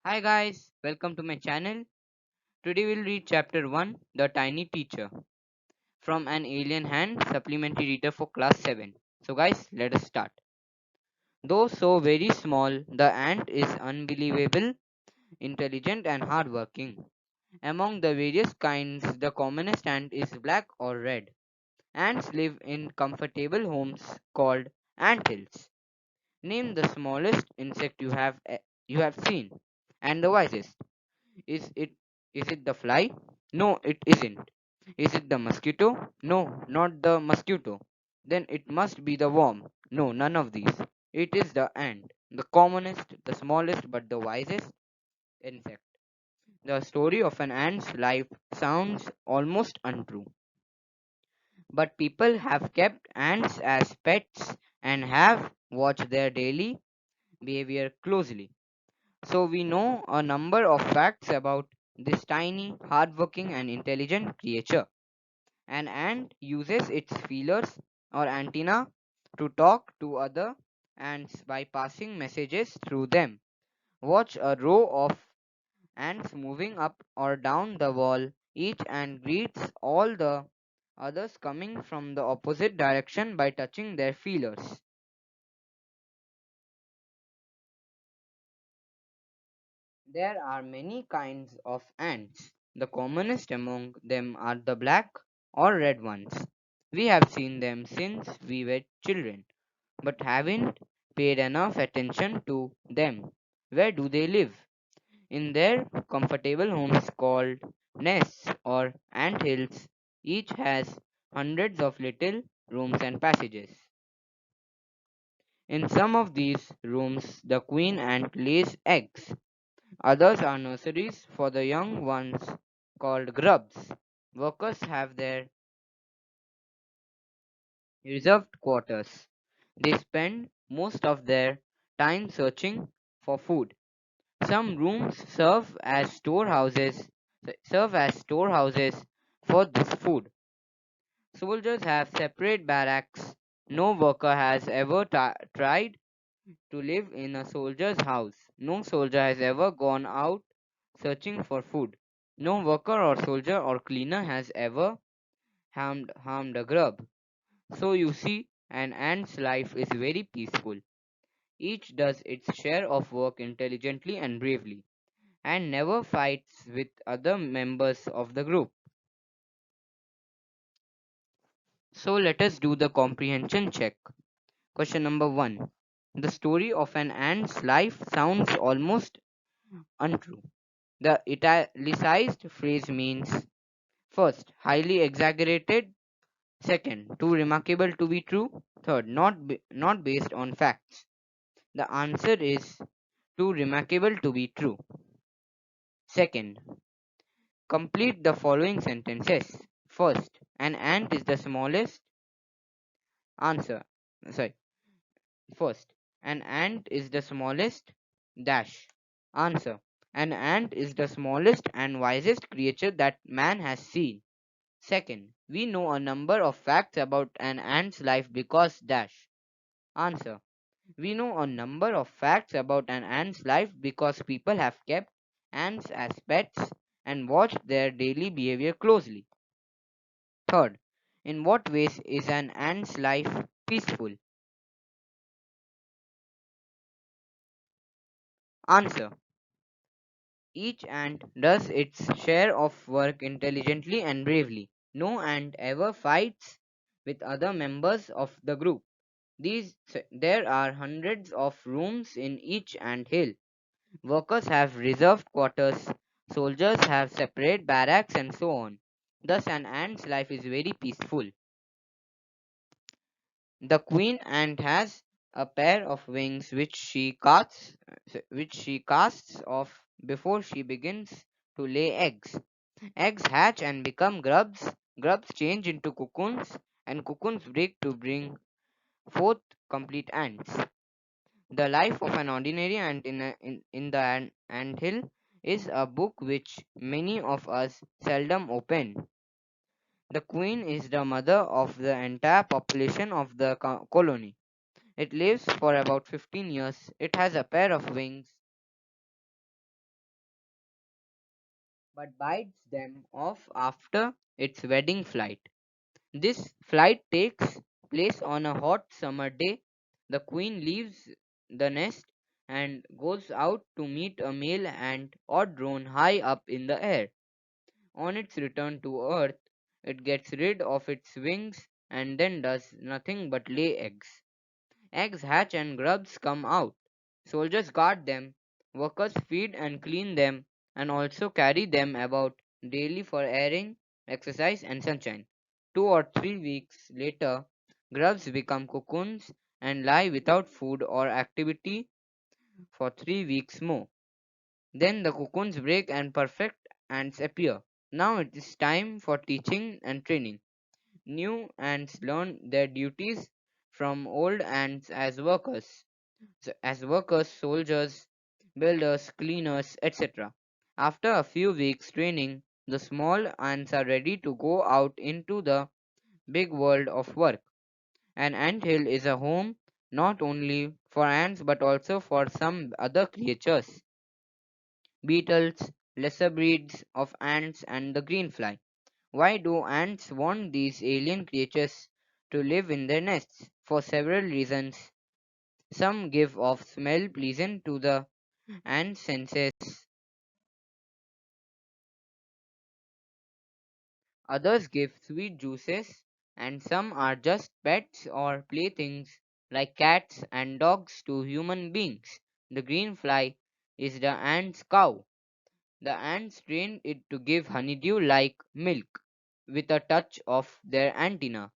Hi guys, welcome to my channel. Today we'll read chapter 1, The Tiny Teacher, from An Alien Hand supplementary reader for class 7. So guys, let us start. Though so very small, the ant is unbelievable, intelligent and hardworking. Among the various kinds, the commonest ant is black or red. Ants live in comfortable homes called ant hills. Name the smallest insect you have seen and the wisest. Is it the fly? No, it isn't. Is it the mosquito? No, not the mosquito. Then it must be the worm. No, none of these. It is the ant, the commonest, the smallest, but the wisest insect. The story of an ant's life sounds almost untrue, but people have kept ants as pets and have watched their daily behavior closely. So we know a number of facts about this tiny, hardworking, and intelligent creature. An ant uses its feelers or antenna to talk to other ants by passing messages through them. Watch a row of ants moving up or down the wall. Each ant greets all the others coming from the opposite direction by touching their feelers. There are many kinds of ants. The commonest among them are the black or red ones. We have seen them since we were children, but haven't paid enough attention to them. Where do they live? In their comfortable homes called nests or ant hills. Each has hundreds of little rooms and passages. In some of these rooms, the queen ant lays eggs. Others are nurseries for the young ones called grubs. Workers have their reserved quarters. They spend most of their time searching for food. Some rooms serve as storehouses for this food. Soldiers have separate barracks. No worker has ever tried to live in a soldier's house. No soldier has ever gone out searching for food. No worker or soldier or cleaner has ever harmed a grub. So you see, an ant's life is very peaceful. Each does its share of work intelligently and bravely, and never fights with other members of the group. So let us do the comprehension check. Question number 1. The story of an ant's life sounds almost untrue. The italicized phrase means: first, highly exaggerated; second, too remarkable to be true; third, not based on facts. The answer is too remarkable to be true. Second, complete the following sentences. First, an ant is the smallest. Answer. Sorry. First, an ant is the smallest dash. Answer. An ant is the smallest and wisest creature that man has seen. Second, we know a number of facts about an ant's life because dash. Answer. We know a number of facts about an ant's life because people have kept ants as pets and watched their daily behavior closely. Third, in what ways is an ant's life peaceful? Answer. Each ant does its share of work intelligently and bravely. No ant ever fights with other members of the group. There are hundreds of rooms in each ant hill. Workers have reserved quarters, soldiers have separate barracks, and so on. Thus, an ant's life is very peaceful. The queen ant has a pair of wings which she casts off before she begins to lay eggs. Eggs hatch and become grubs. Grubs change into cocoons, and cocoons break to bring forth complete ants. The Life of an Ordinary Ant in the Ant Hill is a book which many of us seldom open. The queen is the mother of the entire population of the colony. It lives for about 15 years. It has a pair of wings but bites them off after its wedding flight. This flight takes place on a hot summer day. The queen leaves the nest and goes out to meet a male ant or drone high up in the air. On its return to Earth, it gets rid of its wings and then does nothing but lay eggs. Eggs hatch and grubs come out. Soldiers guard them, workers feed and clean them, and also carry them about daily for airing, exercise, and sunshine. 2 or 3 weeks later, grubs become cocoons and lie without food or activity for 3 weeks more. Then the cocoons break and perfect ants appear. Now it is time for teaching and training. New ants learn their duties from old ants as workers, soldiers, builders, cleaners, etc. After a few weeks training, the small ants are ready to go out into the big world of work. An anthill is a home not only for ants but also for some other creatures, beetles, lesser breeds of ants, and the greenfly. Why do ants want these alien creatures to live in their nests? For several reasons. Some give off smell pleasant to the ant senses, others give sweet juices, and some are just pets or playthings like cats and dogs to human beings. The green fly is the ant's cow. The ants train it to give honeydew like milk with a touch of their antenna.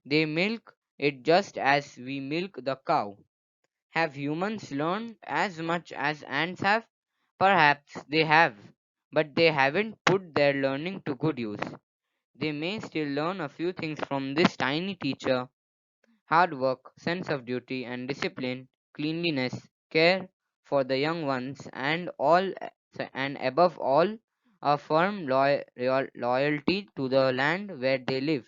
They milk it just as we milk the cow. Have humans learned as much as ants have? Perhaps they have, but they haven't put their learning to good use. They may still learn a few things from this tiny teacher: hard work, sense of duty and discipline, cleanliness, care for the young ones, and above all, a firm loyalty to the land where they live.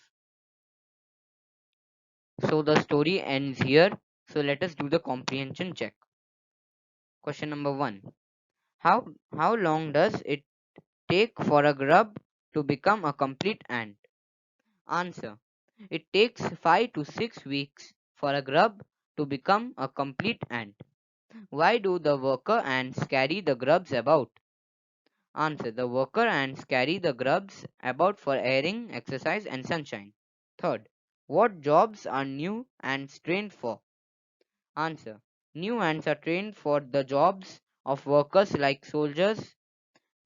So the story ends here. So let us do the comprehension check. Question number 1. How long does it take for a grub to become a complete ant? Answer. It takes 5 to 6 weeks for a grub to become a complete ant. Why do the worker ants carry the grubs about? Answer. The worker ants carry the grubs about for airing, exercise, and sunshine. Third. What jobs are new ants trained for? Answer. New ants are trained for the jobs of workers like soldiers,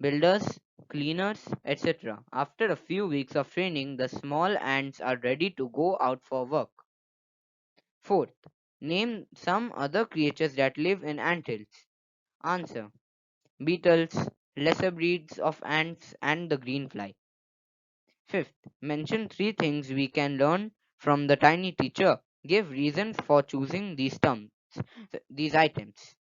builders, cleaners, etc. After a few weeks of training, the small ants are ready to go out for work. Fourth, name some other creatures that live in anthills. Answer. Beetles, lesser breeds of ants, and the greenfly. Fifth, mention three things we can learn from the tiny teacher. Give reasons for choosing these items.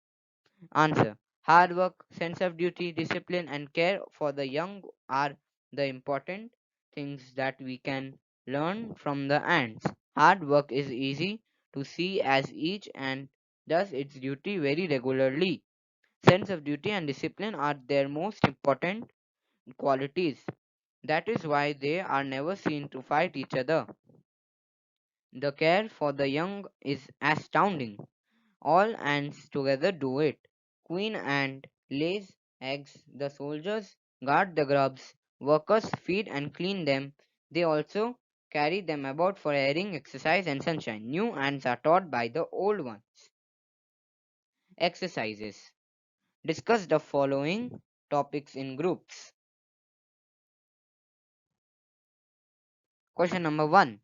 Answer. Hard work, sense of duty, discipline, and care for the young are the important things that we can learn from the ants. Hard work is easy to see as each ant does its duty very regularly. Sense of duty and discipline are their most important qualities. That is why they are never seen to fight each other. The care for the young is astounding. All ants together do it. Queen ant lays eggs, the soldiers guard the grubs, workers feed and clean them. They also carry them about for airing, exercise, and sunshine. New ants are taught by the old ones. Exercises. Discuss the following topics in groups. Question number 1.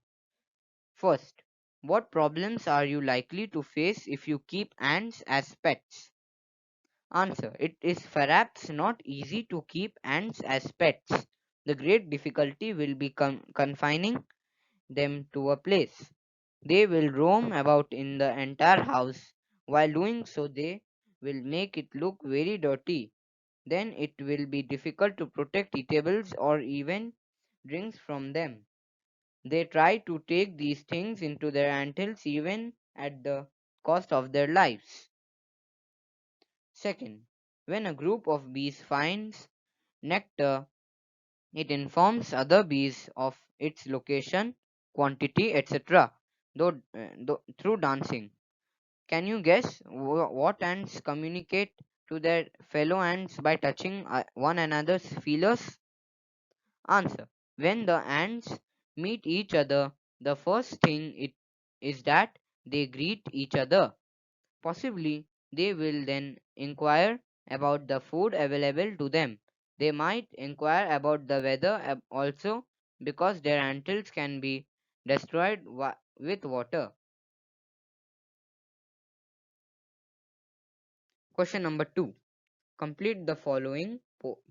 First, what problems are you likely to face if you keep ants as pets? Answer. It is perhaps not easy to keep ants as pets. The great difficulty will be confining them to a place. They will roam about in the entire house. While doing so, they will make it look very dirty. Then it will be difficult to protect eatables or even drinks from them. They try to take these things into their anthills even at the cost of their lives. Second, when a group of bees finds nectar. It informs other bees of its location, quantity, etc. Through dancing. Can you guess what ants communicate to their fellow ants by touching one another's feelers? Answer. When the ants meet each other, the first thing it is that they greet each other. Possibly, they will then inquire about the food available to them. They might inquire about the weather also, because their antlers can be destroyed with water. Question number 2. Complete the following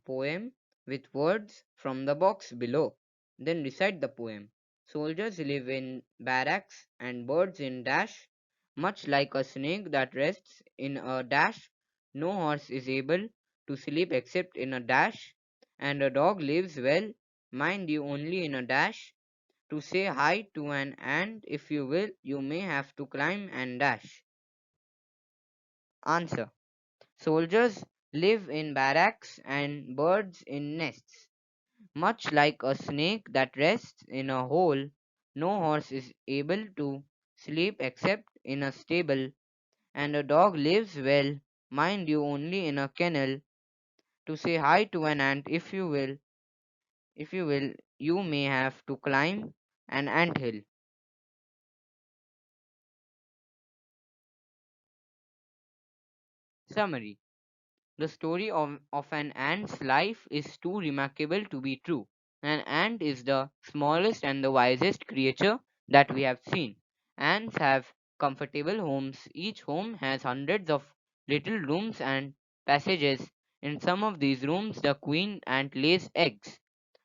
poem with words from the box below. Then recite the poem. Soldiers live in barracks and birds in dash. Much like a snake that rests in a dash, no horse is able to sleep except in a dash. And a dog lives well, mind you, only in a dash. To say hi to an ant, if you will, you may have to climb and dash. Answer. Soldiers live in barracks and birds in nests. Much like a snake that rests in a hole, no horse is able to sleep except in a stable, and a dog lives well, mind you, only in a kennel. To say hi to an ant, if you will, you may have to climb an ant hill. Summary. The story of an ant's life is too remarkable to be true. An ant is the smallest and the wisest creature that we have seen. Ants have comfortable homes. Each home has hundreds of little rooms and passages. In some of these rooms, the queen ant lays eggs.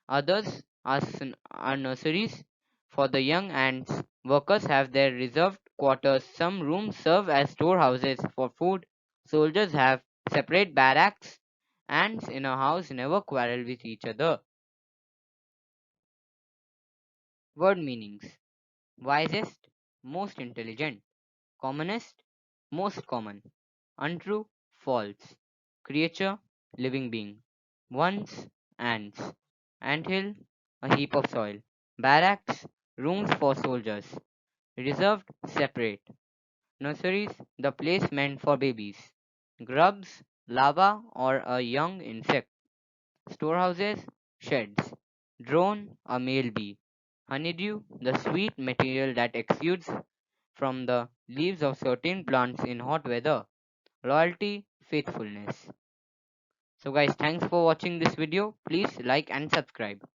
Others are nurseries for the young ants. Workers have their reserved quarters. Some rooms serve as storehouses for food. Soldiers have separate barracks. Ants in a house never quarrel with each other. Word meanings: wisest, most intelligent; commonest, most common; untrue, false; creature, living being; once, ants; anthill, a heap of soil; barracks, rooms for soldiers; reserved, separate; nurseries, the place meant for babies; grubs, larva or a young insect; storehouses, sheds; drone, a male bee; honeydew, the sweet material that exudes from the leaves of certain plants in hot weather; loyalty, faithfulness. So guys, thanks for watching this video. Please like and subscribe.